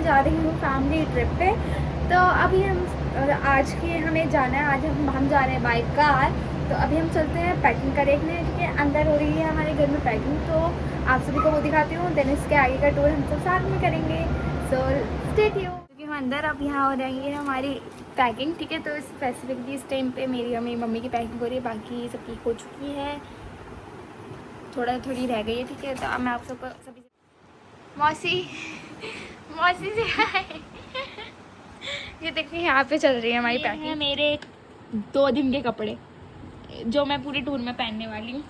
जा रही हूँ फैमिली ट्रिप पे। तो अभी हम आज के हमें जाना है, आज हम जा रहे हैं बाई कार। तो अभी हम चलते हैं पैकिंग करने, ठीक है। अंदर हो रही है हमारे घर में पैकिंग, तो आप सभी को वो दिखाती हूँ। देन इसके आगे का टूर हम सब साथ में करेंगे। So stay tuned. क्योंकि हम अंदर अब यहाँ हो रही है हमारी पैकिंग, ठीक है। तो स्पेसिफिकली इस टाइम पे मेरी और मेरी मम्मी की पैकिंग हो रही है, बाकी सबकी हो चुकी है, थोड़ी रह गई है, ठीक है। तो अब मैं आप सबको सभी मौसी मौसी से हाय। ये देखिए यहाँ पे चल रही है हमारी पैकिंग। मेरे 2 दिन के कपड़े जो मैं पूरी टूर में पहनने वाली हूँ।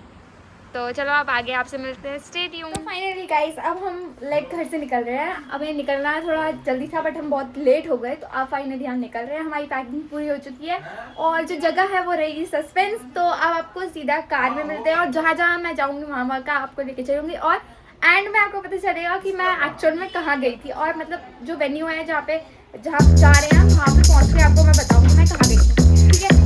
तो चलो अब आगे आपसे मिलते हैं, स्टे ट्यून्ड। तो फाइनली गाइस अब हम घर से निकल रहे हैं। अब ये निकलना थोड़ा जल्दी था बट हम बहुत लेट हो गए, तो अब फाइनली हम निकल रहे हैं। हमारी पैकिंग पूरी हो चुकी है और जो जगह है वो रहेगी सस्पेंस। तो अब आपको सीधा कार में मिलते हैं और जहाँ जहाँ मैं जाऊँगी वहाँ का आपको लेके चलूँगी, और एंड में आपको पता चलेगा कि मैं एक्चुअल में कहाँ गई थी, और मतलब जो वेन्यू है जहाँ जा रहे हैं हम वहाँ पे पहुँच के आपको मैं बताऊँगी मैं कहाँ गई थी, ठीक है।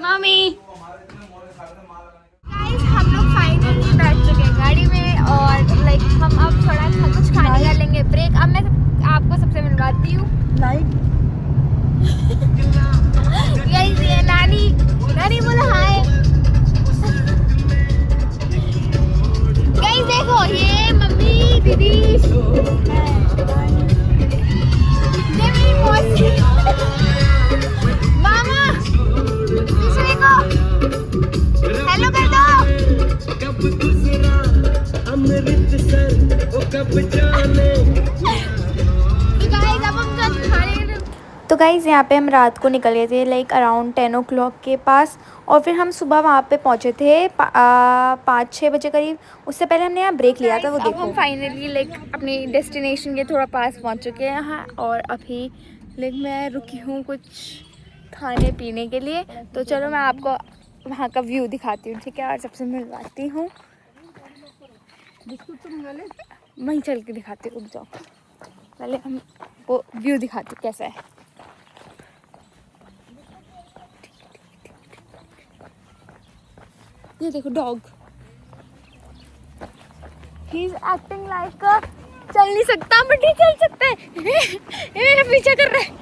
मम्मी गाइस हम लोग फाइनली बैठ चुके हैं गाड़ी में, और हम अब थोड़ा कुछ खाने का लेंगे ब्रेक। अब मैं आपको सबसे मिलवाती हूँ। गाइस ये नानी बोला हाय। गाइस देखो ये मम्मी दीदी, ये मेरी मौसी, मामा, दूसरे को हेलो कर दो। तो गाइज़ यहाँ पे हम रात को निकल गए थे अराउंड 10 o'clock के पास, और फिर हम सुबह वहाँ पे पहुँचे थे 5-6 बजे करीब। उससे पहले हमने यहाँ ब्रेक लिया था, वो देखो। हम फाइनली अपनी डेस्टिनेशन के थोड़ा पास पहुँच चुके हैं यहाँ, और अभी मैं रुकी हूँ कुछ खाने पीने के लिए। तो चलो मैं आपको वहाँ का व्यू दिखाती हूँ, ठीक है, और सबसे मिलवाती हूँ। वहीं चल के दिखाती हूँ, रुक जाओ, पहले हम वो व्यू दिखाती हूँ कैसा है। ये देखो dog, he is acting like चल नहीं सकता बट ये चल सकता है। ये मेरा पीछा कर रहा है।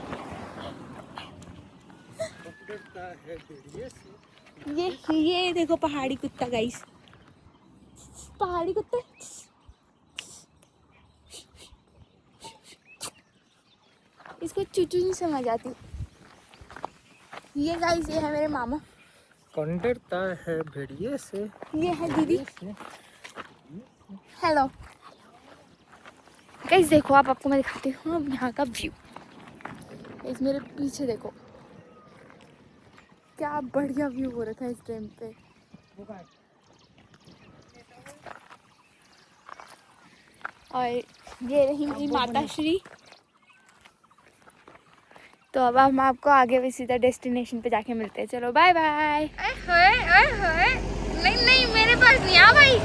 ये देखो पहाड़ी कुत्ता गाइस, पहाड़ी कुत्ता। इसको चूचू नहीं समझ आती। ये गाइस ये है मेरे मामा। कौन डरता है भेड़िए से? ये है दीदी। हेलो गाइस देखो आपको मैं दिखाती हूँ अब यहाँ का व्यू। इस मेरे पीछे देखो क्या बढ़िया व्यू हो रहा था इस टाइम पे। और ये रही मेरी माता श्री। तो अब हम आपको आगे भी सीधा डेस्टिनेशन पे जाके मिलते हैं। चलो बाय बाय। नहीं मेरे पास नहीं आ भाई,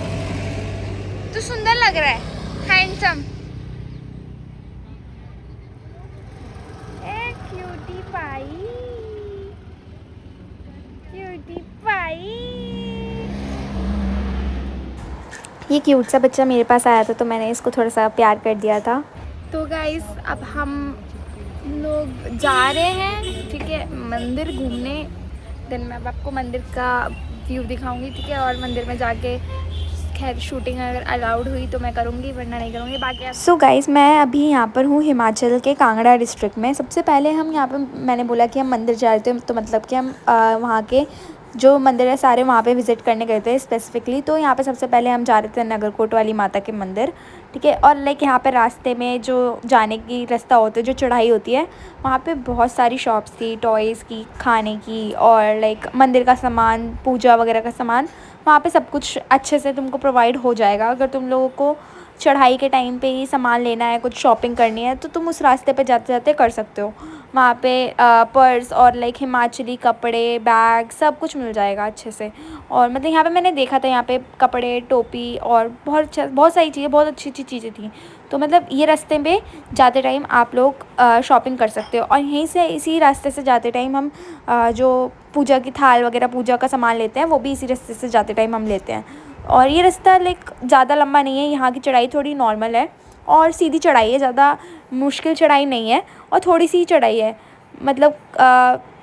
तू सुंदर लग रहा है, हैंडसम। ए क्यूटी पाई, क्यूटी पाई। ये क्यूट सा बच्चा मेरे पास आया था तो मैंने इसको थोड़ा सा प्यार कर दिया था। तो गाइस अब हम लोग जा रहे हैं, ठीक है, मंदिर घूमने। दिन में अब आपको मंदिर का व्यू दिखाऊंगी, ठीक है। और मंदिर में जाके खैर शूटिंग अगर अलाउड हुई तो मैं करूँगी, वरना नहीं करूँगी। बाकी सो गाइस मैं अभी यहाँ पर हूँ हिमाचल के कांगड़ा डिस्ट्रिक्ट में। सबसे पहले हम यहाँ पर, मैंने बोला कि हम मंदिर जा रहे थे, तो मतलब कि हम वहाँ के जो मंदिर है सारे वहाँ पे विज़िट करने गए थे स्पेसिफिकली। तो यहाँ पे सबसे पहले हम जा रहे थे नगरकोट वाली माता के मंदिर, ठीक है। और यहाँ पे रास्ते में जो जाने की रास्ता होता है, जो चढ़ाई होती है, वहाँ पे बहुत सारी शॉप्स थी, टॉयज़ की, खाने की, और मंदिर का सामान, पूजा वगैरह का सामान। वहाँ पे सब कुछ अच्छे से तुमको प्रोवाइड हो जाएगा अगर तुम लोगों को चढ़ाई के टाइम पे ही सामान लेना है, कुछ शॉपिंग करनी है, तो तुम उस रास्ते पे जाते जाते कर सकते हो। वहाँ पे पर्स और लाइक हिमाचली कपड़े, बैग सब कुछ मिल जाएगा अच्छे से। और मतलब यहाँ पे मैंने देखा था, यहाँ पे कपड़े, टोपी और बहुत सारी चीज़ें, बहुत अच्छी अच्छी चीज़ें थी। तो मतलब ये रास्ते पे जाते टाइम आप लोग शॉपिंग कर सकते हो। और यहीं से इसी रास्ते से जाते टाइम हम जो पूजा की थाल वगैरह, पूजा का सामान लेते हैं, वो भी इसी रास्ते से जाते टाइम हम लेते हैं। और ये रास्ता लाइक ज़्यादा लंबा नहीं है, यहाँ की चढ़ाई थोड़ी नॉर्मल है और सीधी चढ़ाई है, ज़्यादा मुश्किल चढ़ाई नहीं है और थोड़ी सी चढ़ाई है, मतलब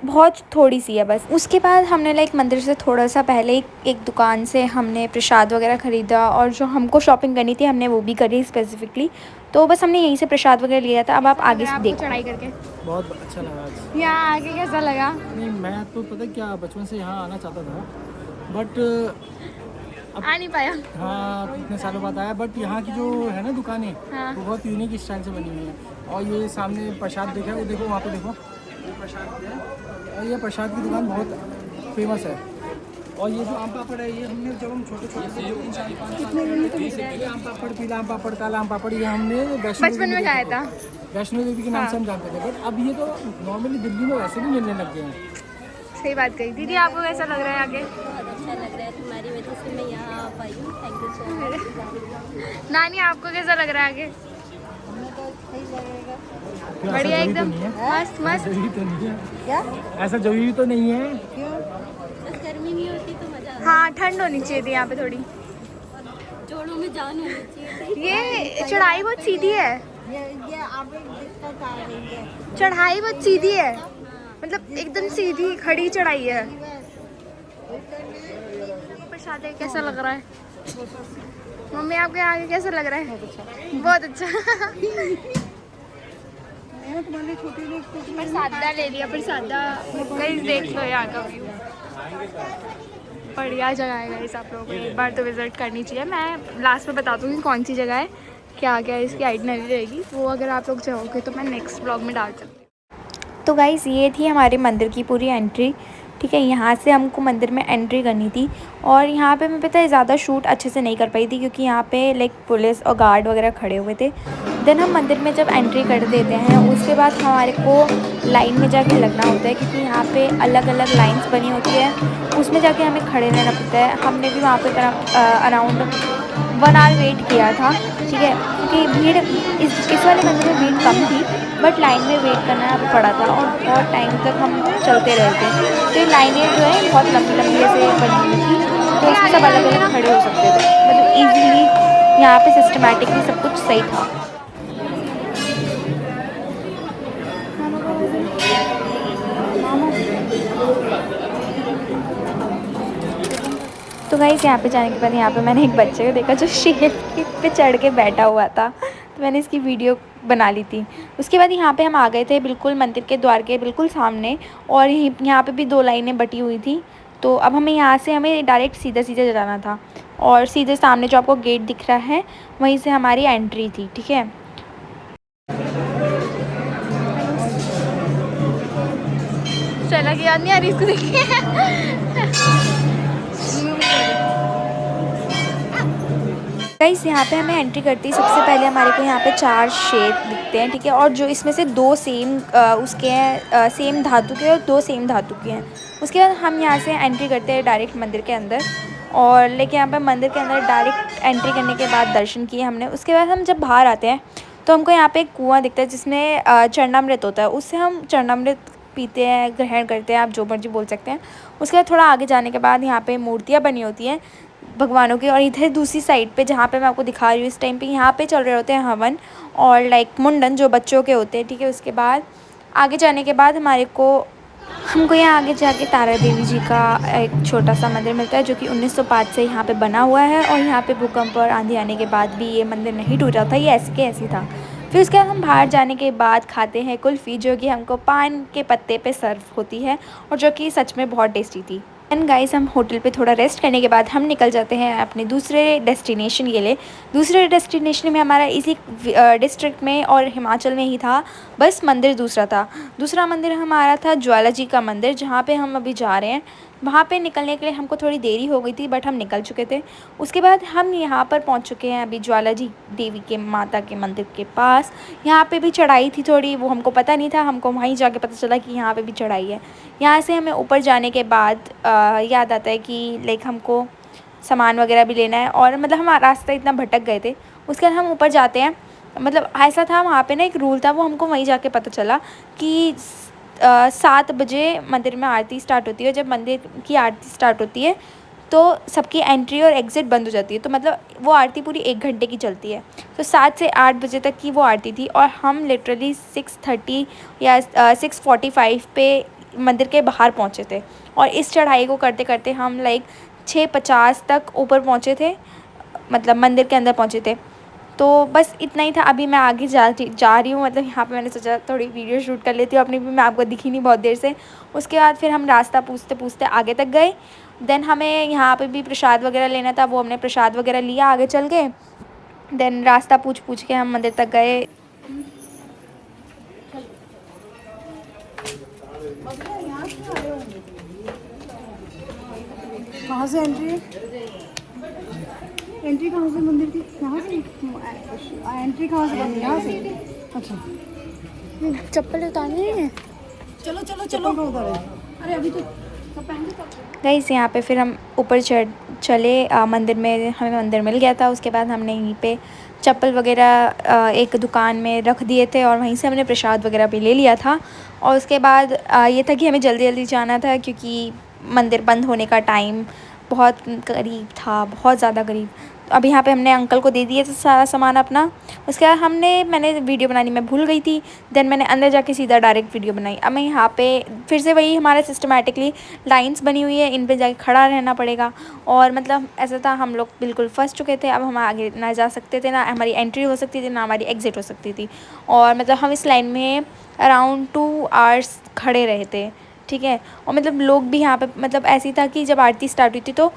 बहुत थोड़ी सी है बस। उसके बाद हमने लाइक मंदिर से थोड़ा सा पहले एक दुकान से हमने प्रसाद वगैरह ख़रीदा और जो हमको शॉपिंग करनी थी हमने वो भी करी स्पेसिफ़िकली। तो बस हमने यहीं से प्रसाद वगैरह लिया था। अब आप आगे से देखो। चढ़ाई करके बहुत अच्छा लगा आज। यहाँ आके कैसा लगा? नहीं, मैं तो पता क्या बचपन से यहाँ आना चाहता था, बट आ नहीं पाया। हाँ, इतने सालों बाद आया। बट यहाँ की जो है ना दुकानें, हाँ। वो बहुत यूनिक स्टाइल से बनी हुई है। और ये सामने प्रसाद देखा है, वो देखो वहाँ पे देखो, ये प्रसाद है। और ये प्रसाद की दुकान बहुत फेमस है। और ये जो आम पापड़ है, ये हमने जब हम छोटे छोटे थे, जो 3 साल 5 साल पहले आम पापड़, पीला आम पापड़, काला आम पापड़, ये हमने बचपन में खाया था। वैष्णो देवी के नाम से हम जानते थे। बट अब ये तो नॉर्मली दिल्ली में वैसे भी मिलने लग गए हैं। सही बात कही। दीदी आपको कैसा लग रहा है आगे? अच्छा लग रहा है, तुम्हारी वजह से मैं यहाँ आ पाई हूँ। Thank you so much. नानी आपको कैसा लग रहा है आगे? क्यों, ऐसा बढ़िया जरूरी तो एकदम नहीं है? मस्त मस्त। जरूरी तो नहीं है, ऐसा जरूरी तो नहीं है। बस गर्मी नहीं होती तो मजा आता हाँ, ठंड होनी चाहिए थी यहाँ पे थोड़ी। है। जोड़ों में जान होनी चाहिए थी। ये चढ़ाई बहुत सीधी है, ये आप एक दिक्कत आ रही है। चढ़ाई बहुत सीधी है, मतलब एकदम सीधी खड़ी चढ़ाई है। प्रसाद है, कैसा लग रहा है? मम्मी आपके आगे कैसा लग रहा है? बहुत अच्छा। प्रसादा ले लिया, प्रसादा कहीं देख लो यहाँ का व्यू। बढ़िया जगह है गाइस, आप लोगों को एक बार तो विज़िट करनी चाहिए। मैं लास्ट में बता दूँगी कौन सी जगह है, क्या क्या इसकी आइटनरी रहेगी, वो अगर आप लोग चाहोगे तो मैं नेक्स्ट ब्लॉग में डाल सकती हूँ। तो गाइस ये थी हमारे मंदिर की पूरी एंट्री, ठीक है। यहाँ से हमको मंदिर में एंट्री करनी थी और यहाँ पे मैं पता है ज़्यादा शूट अच्छे से नहीं कर पाई थी क्योंकि यहाँ पे लाइक पुलिस और गार्ड वगैरह खड़े हुए थे। देन हम मंदिर में जब एंट्री कर देते हैं उसके बाद हमारे को लाइन में जाके लगना होता है क्योंकि यहाँ पे अलग अलग लाइन्स बनी होती है, उसमें जाके हमें खड़े रहना पड़ता है। हमने भी वहाँ पे अराउंड 1 आवर वेट किया था, ठीक है, क्योंकि भीड़ इस वाले मंदिर में भीड़ कम थी बट लाइन में वेट करना पड़ा था और बहुत टाइम तक हम चलते रहे थे। तो ये लाइनें जो है बहुत लंबी लंबी ऐसे बनी हुई थी, तो इसमें सब अलग अलग खड़े हो सकते थे, मतलब ईजीली यहाँ पे सिस्टमेटिकली सब कुछ सही था। तो गाइस यहाँ पे जाने के बाद यहाँ पे मैंने एक बच्चे को देखा जो शेर पे चढ़ के बैठा हुआ था, तो मैंने इसकी वीडियो बना ली थी। उसके बाद यहाँ पे हम आ गए थे बिल्कुल मंदिर के द्वार के बिल्कुल सामने और यहाँ पे भी 2 लाइनें बटी हुई थी। तो अब हमें यहाँ से हमें डायरेक्ट सीधा सीधा जाना था और सीधे सामने जो आपको गेट दिख रहा है वहीं से हमारी एंट्री थी, ठीक है। चला कि याद नहीं आ रही इसको देखिए। गाइस यहाँ पे हमें एंट्री करती है सबसे पहले हमारे को यहाँ पे 4 शेर दिखते हैं, ठीक है, और जो इसमें से 2 सेम उसके हैं, सेम धातु के और 2 सेम धातु के हैं। उसके बाद हम यहाँ से एंट्री करते हैं डायरेक्ट मंदिर के अंदर और लेके यहाँ पे मंदिर के अंदर डायरेक्ट एंट्री करने के बाद दर्शन किए हमने। उसके बाद हम जब बाहर आते हैं तो हमको यहाँ पे एक कुआँ दिखता है जिसमें चरणामृत होता है, उससे हम चरणामृत पीते हैं, ग्रहण करते हैं, आप जो मर्जी बोल सकते हैं। उसके बाद थोड़ा आगे जाने के बाद यहाँ पे मूर्तियाँ बनी होती हैं भगवानों की और इधर दूसरी साइड पे जहाँ पे मैं आपको दिखा रही हूँ इस टाइम पे यहाँ पे चल रहे होते हैं हवन और लाइक मुंडन जो बच्चों के होते हैं, ठीक है। उसके बाद आगे जाने के बाद हमको यहाँ आगे जाके तारा देवी जी का एक छोटा सा मंदिर मिलता है जो कि 1905 से यहाँ पे बना हुआ है और यहाँ पे भूकंप और आंधी आने के बाद भी ये मंदिर नहीं टूटा था, ये ऐसे के ऐसे था। फिर उसके बाद हम बाहर जाने के बाद खाते हैं कुल्फ़ी जो कि हमको पान के पत्ते पे सर्व होती है और जो कि सच में बहुत टेस्टी थी। एंड गाइस हम होटल पे थोड़ा रेस्ट करने के बाद हम निकल जाते हैं अपने दूसरे डेस्टिनेशन के लिए। दूसरे डेस्टिनेशन में हमारा इसी डिस्ट्रिक्ट में और हिमाचल में ही था, बस मंदिर दूसरा था। दूसरा मंदिर हमारा था ज्वाला जी का मंदिर जहाँ पे हम अभी जा रहे हैं। वहाँ पे निकलने के लिए हमको थोड़ी देरी हो गई थी, बट हम निकल चुके थे। उसके बाद हम यहाँ पर पहुँच चुके हैं अभी ज्वाला जी देवी के माता के मंदिर के पास। यहाँ पे भी चढ़ाई थी थोड़ी, वो हमको पता नहीं था, हमको वहीं जाके पता चला कि यहाँ पे भी चढ़ाई है। यहाँ से हमें ऊपर जाने के बाद याद आता है कि लाइक हमको सामान वगैरह भी लेना है, और मतलब हम रास्ता इतना भटक गए थे। उसके बाद हम ऊपर जाते हैं, मतलब ऐसा था वहाँ पे ना एक रूल था, वो हमको वहीं जाके पता चला कि 7 बजे मंदिर में आरती स्टार्ट होती है। जब मंदिर की आरती स्टार्ट होती है तो सबकी एंट्री और एग्ज़िट बंद हो जाती है, तो मतलब वो आरती पूरी 1 घंटे की चलती है। तो 7 से 8 बजे तक की वो आरती थी, और हम लिटरली 6:30 या 6:45 पे मंदिर के बाहर पहुँचे थे। और इस चढ़ाई को करते करते हम लाइक 6:50 तक ऊपर पहुँचे थे, मतलब मंदिर के अंदर पहुँचे थे। तो बस इतना ही था। अभी मैं आगे जा रही हूँ, मतलब यहाँ पे मैंने सोचा थोड़ी वीडियो शूट कर लेती हूँ अपनी भी, मैं आपको दिखी नहीं बहुत देर से। उसके बाद फिर हम रास्ता पूछते पूछते आगे तक गए। देन हमें यहाँ पे भी प्रसाद वगैरह लेना था, वो हमने प्रसाद वगैरह लिया, आगे चल गए। देन रास्ता पूछ पूछ के हम मंदिर तक गए। कहाँ से एंट्री कहाँ से मंदिर की? यहाँ से एंट्री कहाँ से करनी है? यहाँ से? अच्छा, चप्पल उतारनी है। चलो चलो चलो उधर है। अरे अभी तो गाइस यहाँ पे फिर हम ऊपर चले मंदिर में, हमें मंदिर मिल गया था। उसके बाद हमने यहीं पे चप्पल वगैरह एक दुकान में रख दिए थे, और वहीं से हमने प्रसाद वगैरह भी ले लिया था। और उसके बाद ये था कि हमें जल्दी जल्दी जाना था, क्योंकि मंदिर बंद होने का टाइम बहुत करीब था, बहुत ज़्यादा करीब। तो अब यहाँ पे हमने अंकल को दे दिया था सारा सामान अपना। उसके बाद मैंने वीडियो बनानी मैं भूल गई थी। देन मैंने अंदर जाके सीधा डायरेक्ट वीडियो बनाई। अब मैं यहाँ पे फिर से वही हमारा सिस्टमेटिकली लाइंस बनी हुई है, इन पे जाके खड़ा रहना पड़ेगा। और मतलब ऐसा था, हम लोग बिल्कुल फंस चुके थे। अब हम आगे ना जा सकते थे, ना हमारी एंट्री हो सकती थी, ना हमारी एग्ज़िट हो सकती थी। और मतलब हम इस लाइन में अराउंड 2 आवर्स खड़े रहे थे, ठीक है। और मतलब लोग भी यहाँ पे, मतलब ऐसी था कि जब आरती स्टार्ट हुई थी तो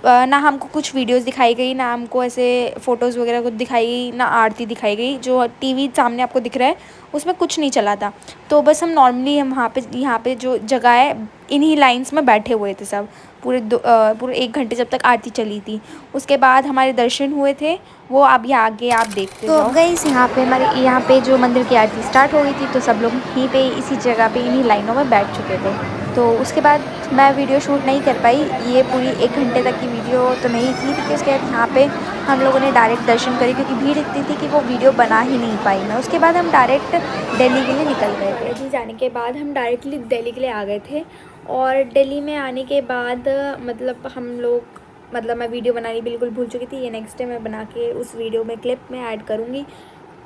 ना हमको कुछ वीडियोस दिखाई गई, ना हमको ऐसे फ़ोटोज़ वगैरह कुछ दिखाई गई, ना आरती दिखाई गई। जो टीवी सामने आपको दिख रहा है उसमें कुछ नहीं चला था। तो बस हम नॉर्मली हम यहाँ पे जो जगह है, इन्हीं लाइंस में बैठे हुए थे सब, पूरे 1 घंटे जब तक आरती चली थी। उसके बाद हमारे दर्शन हुए थे, वो अभी आगे आप देखते हो। तो गाइस यहाँ पे जो मंदिर की आरती स्टार्ट हो गई थी, तो सब लोग यहीं पे इसी जगह पे इन्हीं लाइनों में बैठ चुके थे। तो उसके बाद मैं वीडियो शूट नहीं कर पाई, ये पूरी 1 घंटे तक की वीडियो तो नहीं थी, क्योंकि उसके बाद यहाँ पे हम लोगों ने डायरेक्ट दर्शन करे, क्योंकि भीड़ इतनी थी कि वो वीडियो बना ही नहीं पाई मैं। उसके बाद हम डायरेक्ट दिल्ली के लिए निकल गए थे। दिल्ली जाने के बाद हम डायरेक्टली दिल्ली के लिए आ गए थे। और दिल्ली में आने के बाद मतलब मैं वीडियो बनानी बिल्कुल भूल चुकी थी। ये नेक्स्ट डे मैं बना के उस वीडियो में क्लिप में ऐड करूँगी।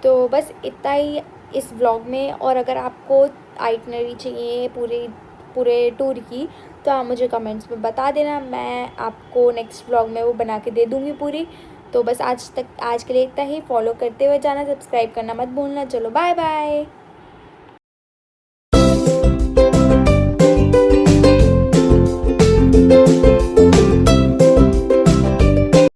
तो बस इतना ही इस व्लॉग में। और अगर आपको आइटनरी चाहिए पूरे टूर की, तो आप मुझे कमेंट्स में बता देना, मैं आपको नेक्स्ट व्लॉग में वो बना के दे दूँगी पूरी। तो बस आज के लिए इतना ही। फॉलो करते हुए जाना, सब्सक्राइब करना मत भूलना। चलो बाय बाय।